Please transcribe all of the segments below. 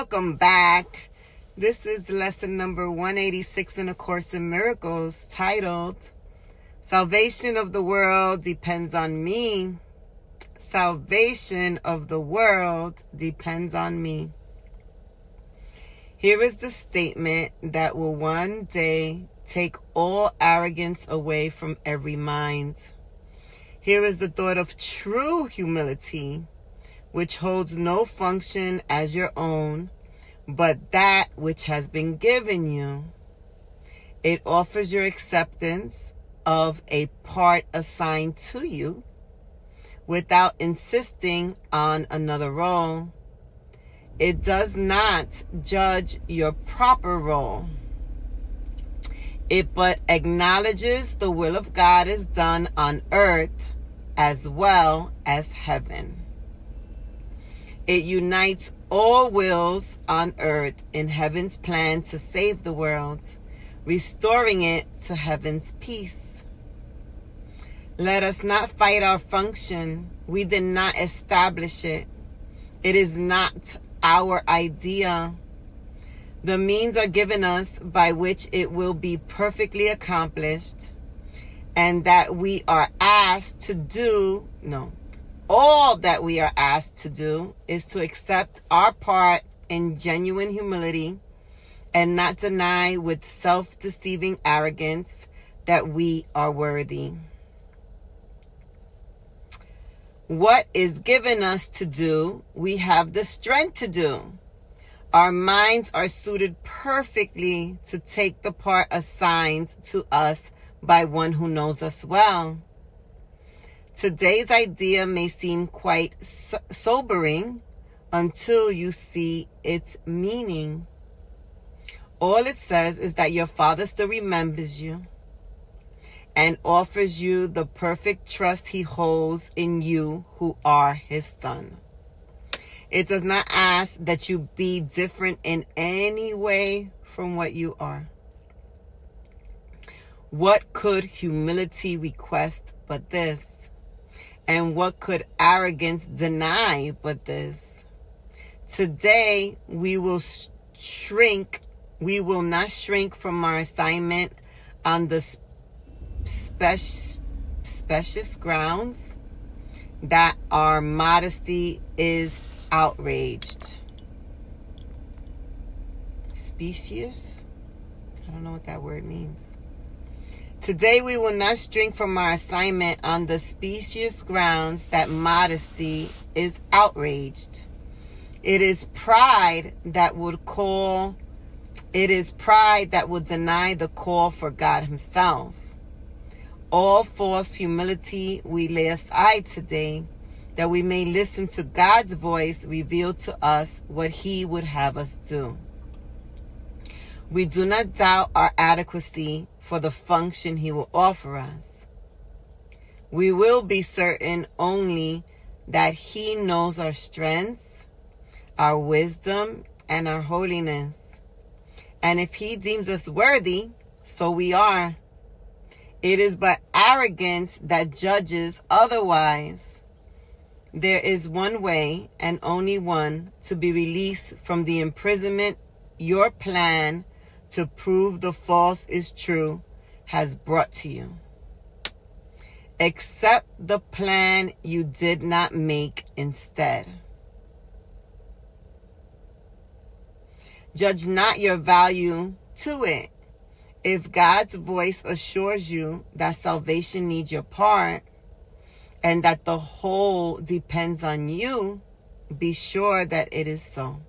Welcome back. This is lesson number 186 in A Course in Miracles, titled, Salvation of the World Depends on Me. Salvation of the world depends on me. Here is the statement that will one day take all arrogance away from every mind. Here is the thought of true humility, which holds no function as your own, but that which has been given you. It offers your acceptance of a part assigned to you without insisting on another role. It does not judge your proper role. It but acknowledges the will of God is done on earth as well as heaven. It unites all wills on earth in heaven's plan to save the world, restoring it to heaven's peace. Let us not fight our function. We did not establish it. It is not our idea. The means are given us by which it will be perfectly accomplished, and that we are asked to do, all that we are asked to do is to accept our part in genuine humility and not deny with self-deceiving arrogance that we are worthy. What is given us to do, we have the strength to do. Our minds are suited perfectly to take the part assigned to us by one who knows us well. Today's idea may seem quite sobering until you see its meaning. All it says is that your Father still remembers you and offers you the perfect trust he holds in you who are his son. It does not ask that you be different in any way from what you are. What could humility request but this? And what could arrogance deny but this? Today, we will not shrink from our assignment on the specious grounds that our modesty is outraged. Specious? I don't know what that word means. Today we will not shrink from our assignment on the specious grounds that modesty is outraged. It is pride that would deny the call for God himself. All false humility we lay aside today, that we may listen to God's voice reveal to us what he would have us do. We do not doubt our adequacy for the function he will offer us. We will be certain only that he knows our strengths, our wisdom, and our holiness. And if he deems us worthy, so we are. It is but arrogance that judges otherwise. There is one way, and only one, to be released from the imprisonment your plan to prove the false is true has brought to you. Accept the plan you did not make instead. Judge not your value to it. If God's voice assures you that salvation needs your part and that the whole depends on you, be sure that it is so.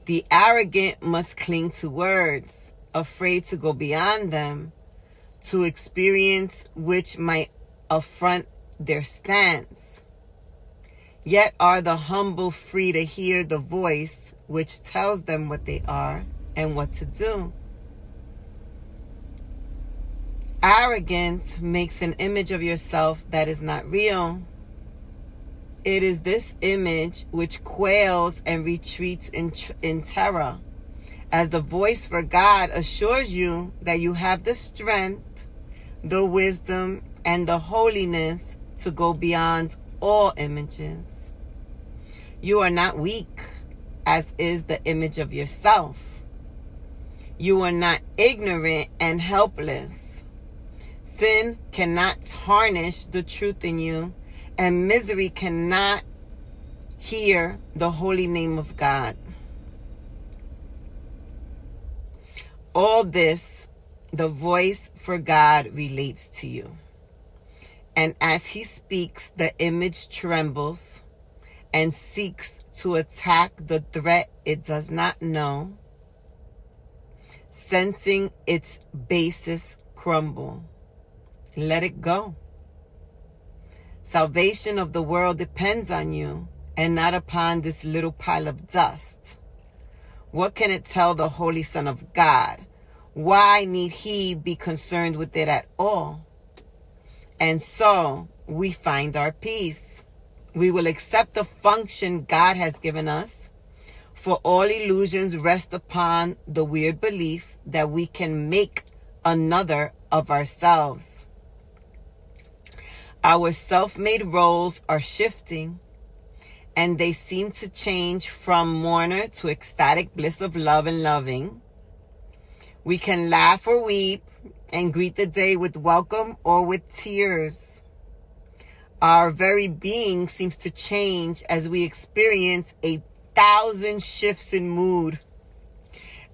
The arrogant must cling to words, afraid to go beyond them, to experience which might affront their stance. Yet are the humble free to hear the voice which tells them what they are and what to do. Arrogance makes an image of yourself that is not real. It is this image which quails and retreats in terror, as the voice for God assures you that you have the strength, the wisdom, and the holiness to go beyond all images. You are not weak, as is the image of yourself. You are not ignorant and helpless. Sin cannot tarnish the truth in you, and misery cannot hear the holy name of God. All this, the voice for God relates to you. And as he speaks, the image trembles and seeks to attack the threat it does not know, sensing its basis crumble. Let it go. Salvation of the world depends on you and not upon this little pile of dust. What can it tell the Holy Son of God? Why need he be concerned with it at all? And so we find our peace. We will accept the function God has given us, for all illusions rest upon the weird belief that we can make another of ourselves. Our self-made roles are shifting, and they seem to change from mourner to ecstatic bliss of love and loving. We can laugh or weep and greet the day with welcome or with tears. Our very being seems to change as we experience 1,000 shifts in mood,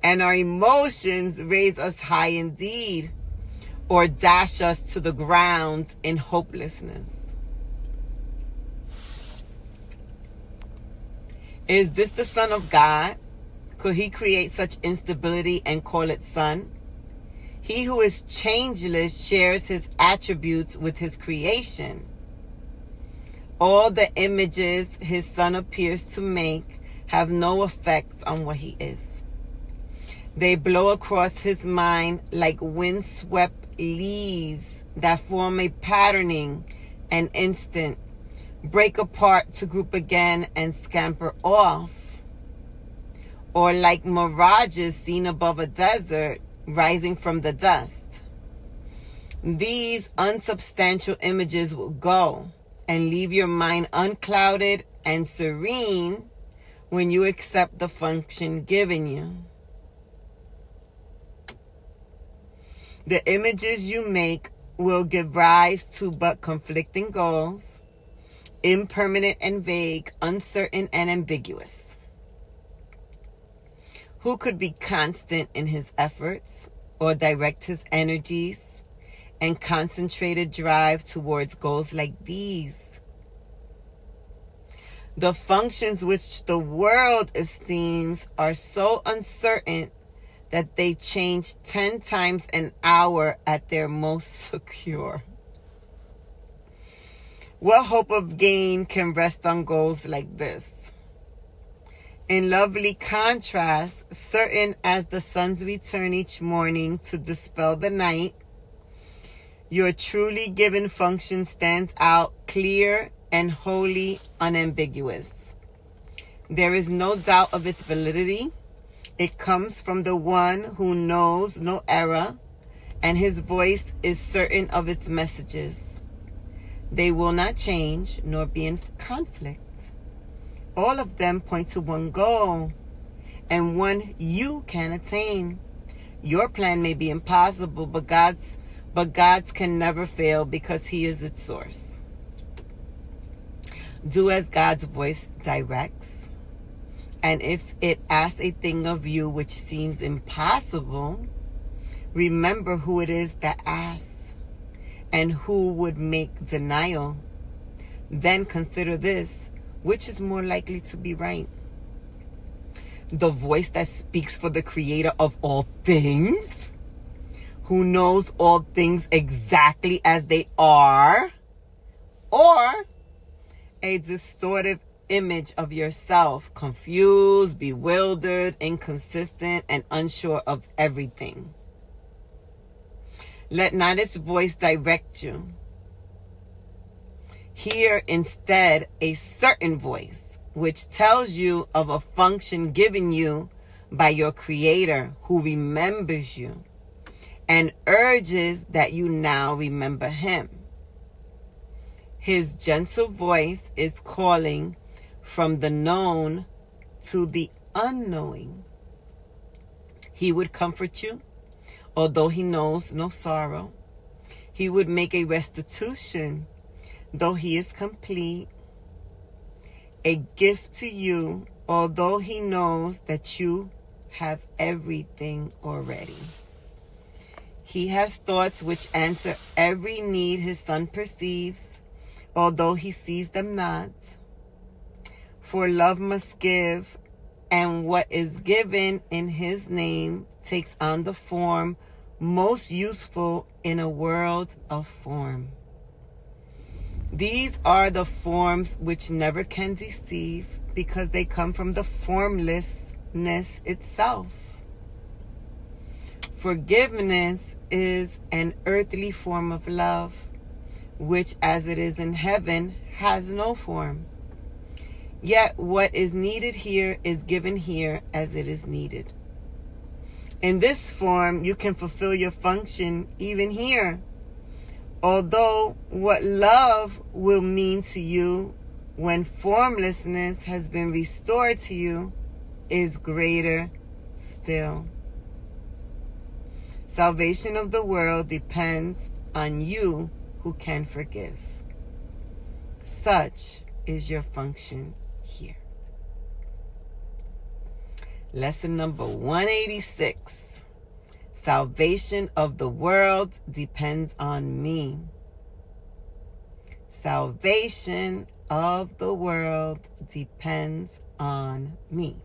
and our emotions raise us high indeed, or dash us to the ground in hopelessness. Is this the Son of God? Could he create such instability and call it Son? He who is changeless shares his attributes with his creation. All the images his Son appears to make have no effect on what he is. They blow across his mind like windswept leaves that form a patterning an instant, break apart to group again and scamper off. Or like mirages seen above a desert rising from the dust. These unsubstantial images will go and leave your mind unclouded and serene when you accept the function given you. The images you make will give rise to but conflicting goals, impermanent and vague, uncertain and ambiguous. Who could be constant in his efforts or direct his energies and concentrated drive towards goals like these? The functions which the world esteems are so uncertain that they change 10 times an hour at their most secure. What hope of gain can rest on goals like this? In lovely contrast, certain as the sun's return each morning to dispel the night, your truly given function stands out clear and wholly unambiguous. There is no doubt of its validity. It comes from the one who knows no error, and his voice is certain of its messages. They will not change nor be in conflict. All of them point to one goal, and one you can attain. Your plan may be impossible, but God's can never fail because he is its source. Do as God's voice directs, and if it asks a thing of you which seems impossible, remember who it is that asks and who would make denial. Then consider this. Which is more likely to be right? The voice that speaks for the creator of all things, who knows all things exactly as they are, or a distorted image of yourself, confused, bewildered, inconsistent, and unsure of everything. Let not its voice direct you. Hear instead a certain voice which tells you of a function given you by your Creator, who remembers you and urges that you now remember him. His gentle voice is calling from the known to the unknowing. He would comfort you, although he knows no sorrow. He would make a restitution, though he is complete. A gift to you, although he knows that you have everything already. He has thoughts which answer every need his son perceives, although he sees them not. For love must give, and what is given in his name takes on the form most useful in a world of form. These are the forms which never can deceive, because they come from the formlessness itself. Forgiveness is an earthly form of love, which, as it is in heaven, has no form. Yet what is needed here is given here as it is needed. In this form, you can fulfill your function even here. Although what love will mean to you when formlessness has been restored to you is greater still. Salvation of the world depends on you who can forgive. Such is your function here. Lesson number 186. Salvation of the world depends on me. Salvation of the world depends on me.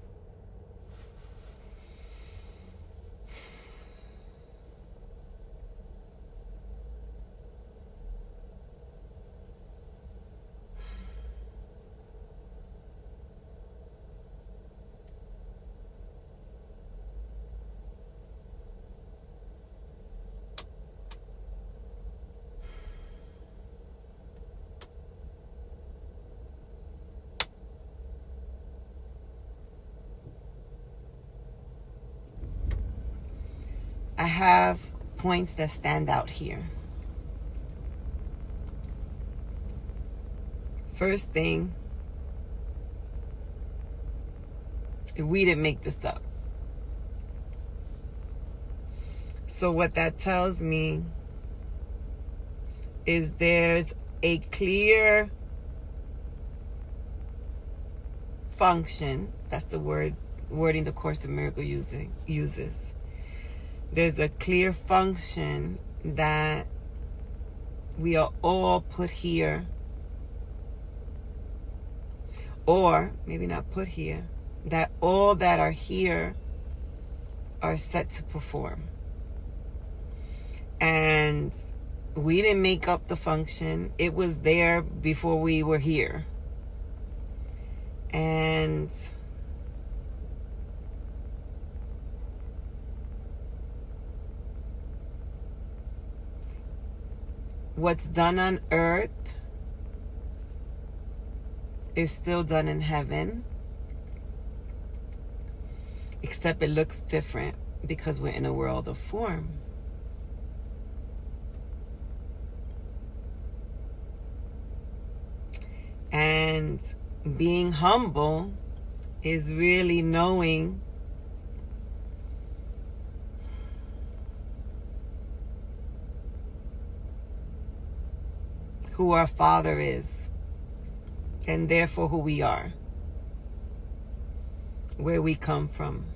I have points that stand out here. First thing, we didn't make this up. So what that tells me is there's a clear function. That's the wording the Course in Miracles uses. There's a clear function that we are all put here, or maybe not put here, that all that are here are set to perform. And we didn't make up the function. It was there before we were here. And what's done on earth is still done in heaven, except it looks different because we're in a world of form. And being humble is really knowing who our Father is, and therefore who we are, where we come from.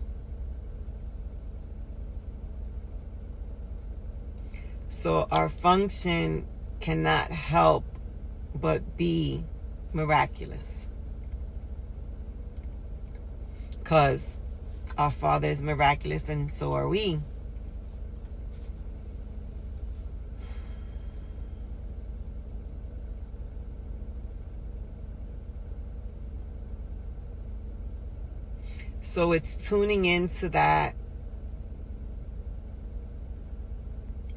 So our function cannot help but be miraculous, because our Father is miraculous and so are we. So it's tuning into that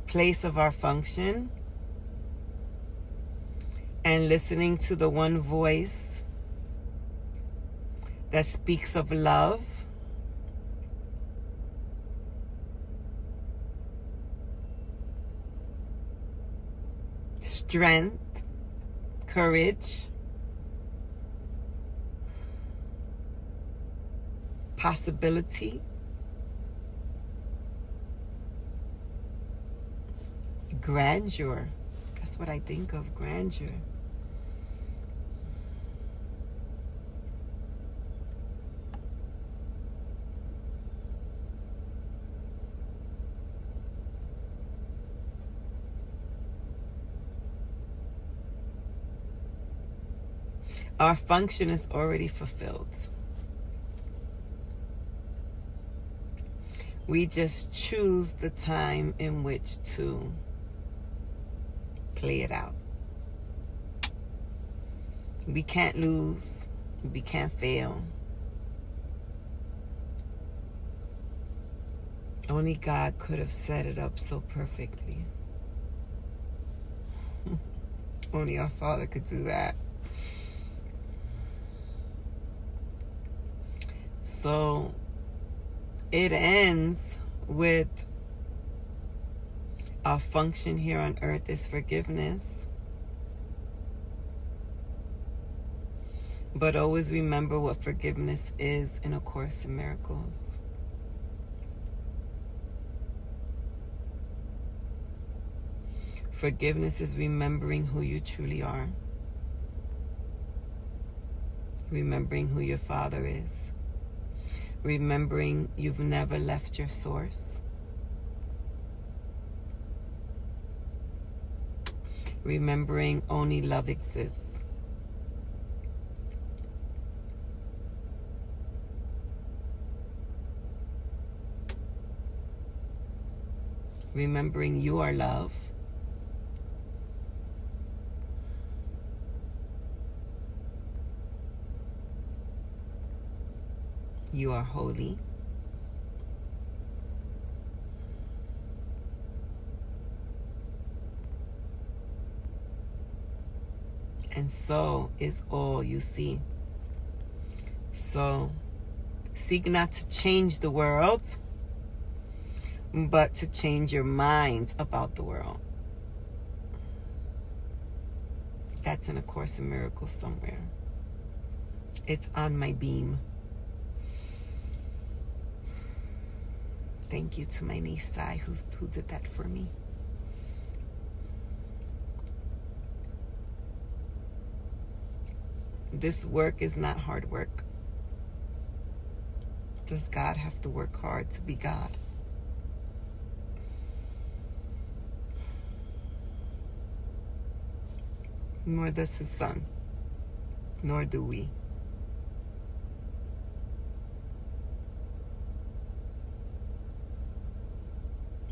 place of our function and listening to the one voice that speaks of love, strength, courage, possibility, grandeur. That's what I think of, grandeur. Our function is already fulfilled. We just choose the time in which to play it out. We can't lose. We can't fail. Only God could have set it up so perfectly. Only our Father could do that. So it ends with our function here on earth is forgiveness. But always remember what forgiveness is in A Course in Miracles. Forgiveness is remembering who you truly are. Remembering who your Father is. Remembering you've never left your source. Remembering only love exists. Remembering you are love. You are holy. And so is all you see. So seek not to change the world, but to change your mind about the world. That's in A Course in Miracles somewhere. It's on my beam. Thank you to my niece Sai who did that for me. This work is not hard work. Does God have to work hard to be God? Nor does his son. Nor do we.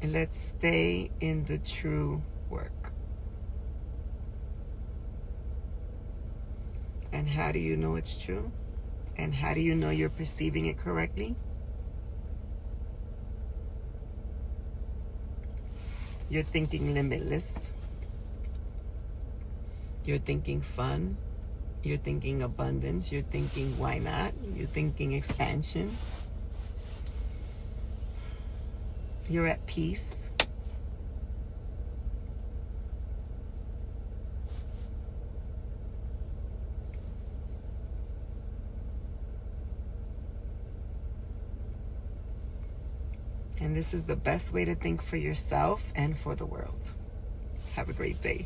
And let's stay in the true work. And how do you know it's true? And how do you know you're perceiving it correctly? You're thinking limitless. You're thinking fun. You're thinking abundance. You're thinking why not? You're thinking expansion. You're at peace. And this is the best way to think for yourself and for the world. Have a great day.